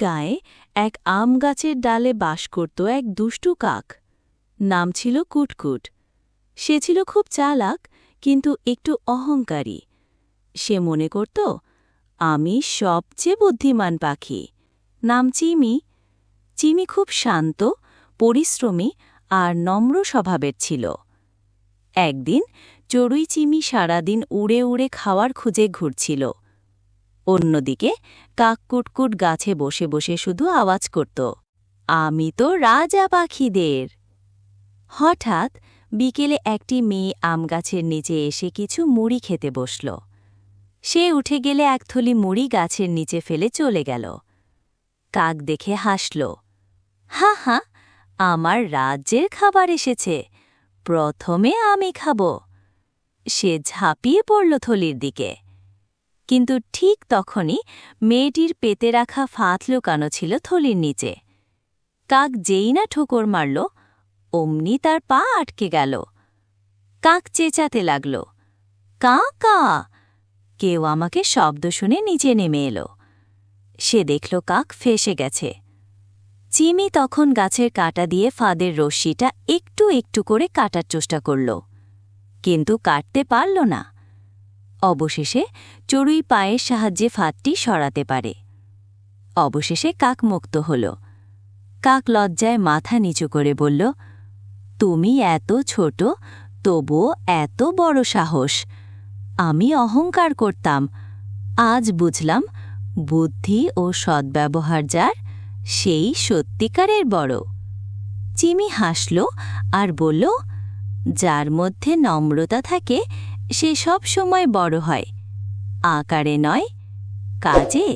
গায়ে এক আম গাছের ডালে বাস করত এক দুষ্টু কাক। নাম ছিল কুটকুট। সে ছিল খুব চালাক, কিন্তু একটু অহংকারী। সে মনে করত, আমি সবচেয়ে বুদ্ধিমান পাখি। নাম চিমি। চিমি খুব শান্ত, পরিশ্রমী আর নম্র স্বভাবের ছিল। একদিন চড়ুই চিমি সারাদিন উড়ে উড়ে খাওয়ার খুঁজে ঘুরছিল। অন্যদিকে কাক কুটকুট গাছে বসে বসে শুধু আওয়াজ করত, আমি তো রাজা পাখিদের। হঠাৎ বিকেলে একটি মেয়ে আম গাছের নিচে এসে কিছু মুড়ি খেতে বসল। সে উঠে গেলে এক থলি মুড়ি গাছের নিচে ফেলে চলে গেল। কাক দেখে হাসল, হা হা, আমার রাজ্যের খাবার এসেছে, প্রথমে আমি খাব। সে ঝাঁপিয়ে পড়ল থলির দিকে। কিন্তু ঠিক তখনই মেয়েটির পেতে রাখা ফাঁদ লুকানো ছিল থলির নিচে। কাক যেই না ঠোকর মারল, অমনি তার পা আটকে গেল। কাক চেঁচাতে লাগল, কা কা। কেউ আমাকে শব্দ শুনে নিচে নেমে এলো। সে দেখল কাক ফেঁসে গেছে। চিমি তখন গাছের কাঁটা দিয়ে ফাঁদের রশ্মিটা একটু একটু করে কাটার চেষ্টা করল, কিন্তু কাটতে পারল না। অবশেষে চড়ুই পায়ের সাহায্যে ফাঁদটি সরাতে পারে। অবশেষে কাক মুক্ত হল। কাক লজ্জায় মাথা নিচু করে বলল, তুমি এত ছোট, তবুও এত বড় সাহস। আমি অহংকার করতাম, আজ বুঝলাম বুদ্ধি ও সদ্ব্যবহার যার, সেই সত্যিকারের বড়। চিমি হাসল আর বলল, যার মধ্যে নম্রতা থাকে সে সব সময় বড় হয়, আকারে নয়, কাজে।